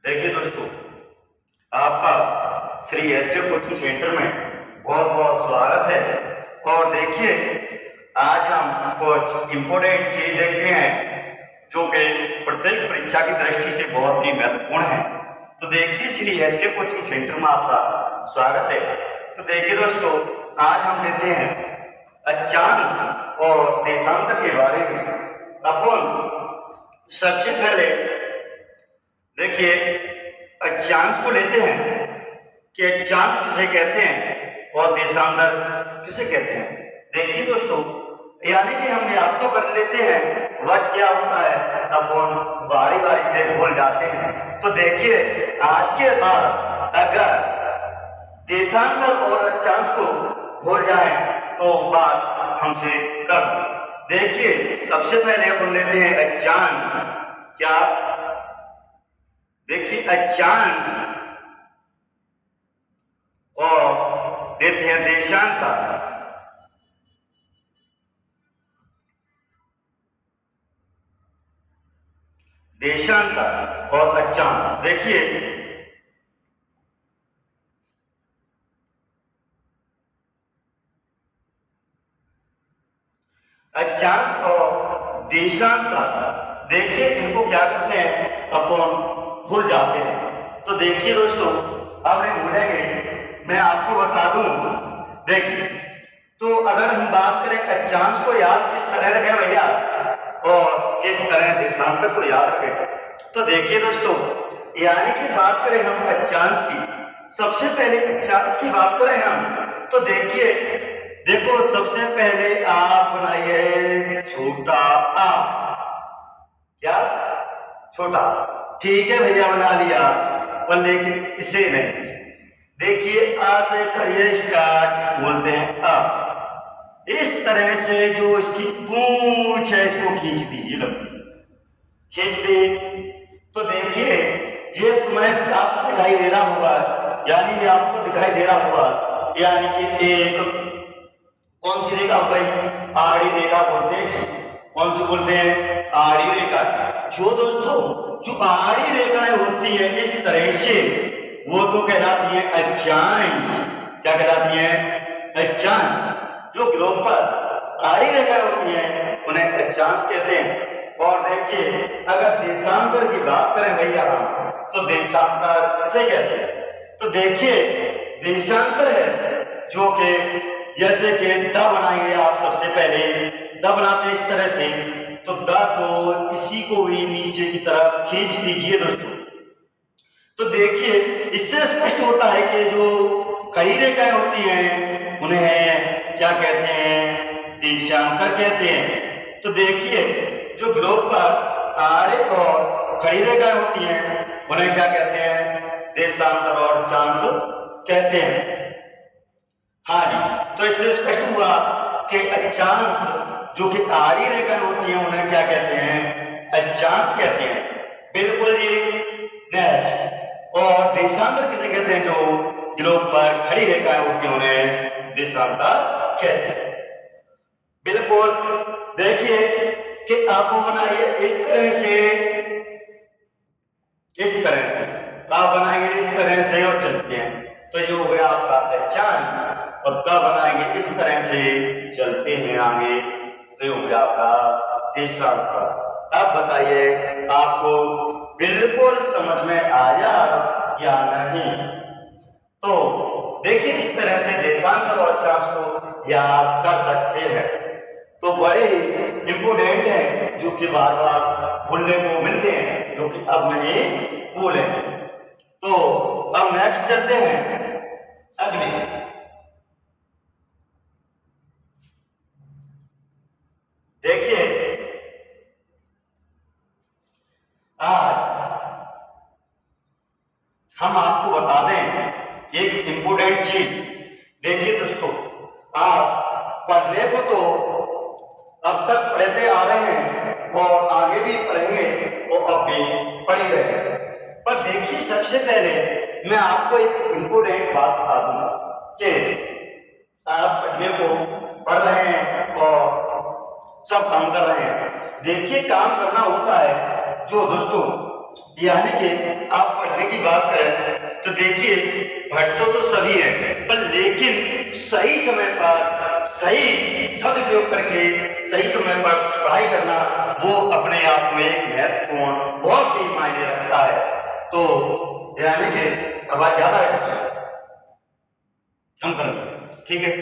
देखिए दोस्तों, आपका श्री एसके कोचिंग सेंटर में बहुत बहुत स्वागत है। और देखिए, आज हम कुछ इम्पोर्टेंट चीज देखते हैं जो कि प्रत्येक परीक्षा की दृष्टि से बहुत ही महत्वपूर्ण है। तो देखिए, श्री एसके कोचिंग सेंटर में आपका स्वागत है। तो देखिए दोस्तों, आज हम लेते हैं अक्षांश और देशांतर के बारे में। अपन सबसे पहले देखिए अक्षांश को लेते हैं कि अक्षांश किसे कहते हैं और देशांतर किसे कहते हैं। देखिए दोस्तों, यानी कि हम याद तो कर लेते हैं वह क्या होता है, अपन बारी बारी से भूल जाते हैं। तो देखिए, आज के बाद अगर देशांतर और अक्षांश को भूल जाए तो बात हमसे कर। देखिए, सबसे पहले अपन लेते हैं अक्षांश। क्या? देखिए अक्षांश और देते हैं देशांतर। देशांतर और अक्षांश। देखिए अक्षांश और देशांतर, देखिए इनको क्या करते हैं, अपन भूल जाते हैं। तो देखिए दोस्तों, अब नहीं भूलेंगे, मैं आपको बता दूं। देखिए, तो अगर हम बात करें अक्षांश को याद किस तरह रखें भैया और किस तरह देशांतर को याद रखें, तो देखिए दोस्तों, यानी कि बात करें हम अक्षांश की, सबसे पहले अक्षांश की बात करें हम, तो देखिए देखो, सबसे पहले आप बनाइए छोटा आ। क्या? छोटा, ठीक है भैया, बना लिया, पर लेकिन इसे नहीं। देखिए, आ से करिए स्टार्ट, बोलते हैं आ। इस तरह से जो इसकी पूंछ है इसको खींच दीजिए, लंबी खींच दी। तो देखिए, ये तुम्हें आपको दिखाई दे रहा होगा, यानी ये आपको दिखाई दे रहा होगा, यानी कि एक कौन सी रेखा हो गई, आड़ी रेखा बोलते हैं। कौन सी बोलते हैं? आड़ी रेखा। जो दोस्तों, जो आड़ी रेखाएं होती है इस तरह से, वो तो कहलाती है अक्षांश। क्या कहलाती है? अक्षांश। जो ग्लोब पर आड़ी रेखाएं होती हैं उन्हें अक्षांश कहते हैं। और देखिए, अगर देशांतर की बात करें भैया हम, तो देशांतर किसे कहते हैं? तो देखिए, देशांतर है जो कि जैसे कि द बनाएंगे आप, सबसे पहले द बनाते हैं इस तरह से, तो द को इसी को भी नीचे की तरफ खींच दीजिए दोस्तों। तो देखिए, इससे स्पष्ट होता है कि जो कई रेखाएं होती हैं उन्हें क्या कहते हैं? देशांतर कहते हैं। तो देखिए, जो ग्लोब पर आड़े और खड़ी रेखाएं होती हैं उन्हें क्या कहते हैं? देशांतर और अक्षांश कहते हैं। हाँ जी, तो इससे स्पष्ट हुआ कि अक्षांश जो कि आड़ी रेखाएं होती हैं उन्हें क्या कहते हैं? अक्षांश कहते हैं। बिल्कुल जी। नेक्स्ट, और देशांतर किसे कहते हैं? जो ग्लोब पर खड़ी रेखाएं होती हैं उन्हें देशांतर कहते हैं। बिल्कुल। देखिए कि आपको बनाइए इस तरह से, इस तरह से आप बनाएंगे इस तरह से और चलते हैं, तो ये हो गया आपका अक्षांश। और द बनाएंगे इस तरह से, चलते हैं आगे, तो हो गया आपका देशांतर। अब बताइए, आपको बिल्कुल समझ में आया या नहीं? तो देखिए, इस तरह से देशांतर और अक्षांश को याद कर सकते हैं। तो बड़े ही इंपोर्टेंट है जो कि बार बार भूलने को मिलते हैं, जो कि अब नहीं भूले। तो अब नेक्स्ट चलते हैं अगले। देखिए, आज हम आपको बता दें एक इंपोर्टेंट चीज। देखिए दोस्तों, आप पढ़ने को तो अब तक पढ़ते आ रहे हैं और आगे भी पढ़ेंगे और अब भी पढ़ ही रहे हैं, पर देखिए, सबसे पहले मैं आपको एक इंपोर्टेंट बात बता दूं कि आप पढ़ने को पढ़ रहे हैं और सब काम कर रहे हैं। देखिए, काम करना होता है जो दोस्तों यानी कि आप पढ़ने की बात करें तो देखिए भटके तो सभी हैं, पर लेकिन सही समय पर सही सदुपयोग करके सही समय पर पढ़ाई करना वो अपने आप में एक महत्वपूर्ण बहुत ही मायने रखता है। तो यानी कि आवाज ज्यादा है, कुछ कम करेंगे, ठीक है,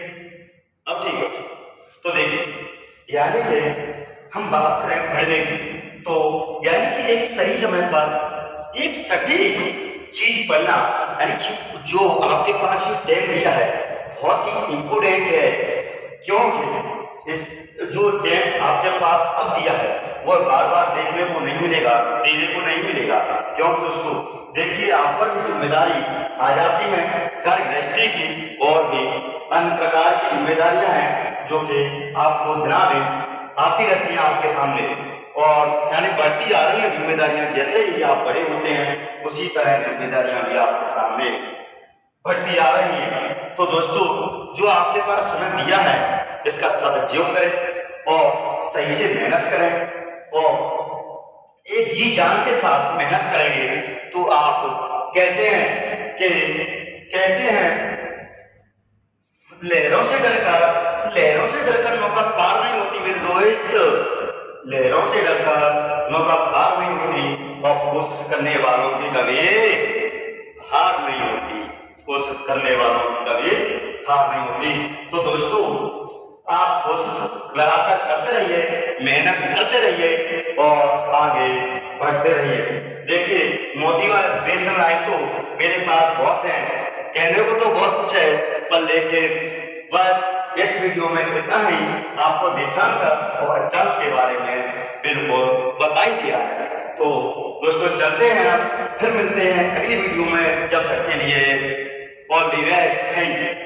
अब ठीक है। तो देखिए यानी कि हम बात करें पढ़ने की, तो यानी कि एक सही समय पर एक सटीक चीज पढ़ना, यानी कि जो आपके पास ये टाइम दिया है बहुत ही इंपोर्टेंट है, क्योंकि इस जो टाइम आपके पास अब दिया है वो बार बार देखने को नहीं मिलेगा, देने को नहीं मिलेगा। क्योंकि दोस्तों देखिए आप पर भी जिम्मेदारी आ जाती है, घर गृहस्थी की और भी अन्य प्रकार की जिम्मेदारियां हैं जो कि आपको दिन आती रहती हैं आपके सामने, और यानी बढ़ती जा रही है जिम्मेदारियां। जैसे ही आप बड़े होते हैं उसी तरह जिम्मेदारियां भी आपके सामने बढ़ती आ रही हैं। तो दोस्तों जो आपके पास समय दिया है इसका सदुपयोग करें और सही से मेहनत करें, और एक जी जान के साथ मेहनत करेंगे तो आप कहते हैं लहरों से डरकर नौका पार नहीं होती मेरे दोस्त, लहरों से डरकर नौका पार नहीं होती, और कोशिश करने वालों की कभी हार नहीं होती, कोशिश करने वालों की कभी हार नहीं होती। तो दोस्तों आप कोशिश लगातार करते रहिए, मेहनत करते रहिए और आगे बढ़ते रहिए। देखिए मोटिवेशन लाइन तो मेरे पास बहुत है, कहने को तो बहुत कुछ है, पर लेकिन बस इस वीडियो में इतना ही आपको देशांतर और अक्षांश के बारे में बिल्कुल बता ही दिया है। तो दोस्तों चलते हैं, अब फिर मिलते हैं अगली वीडियो में, जब तक के लिए all the best, thank you.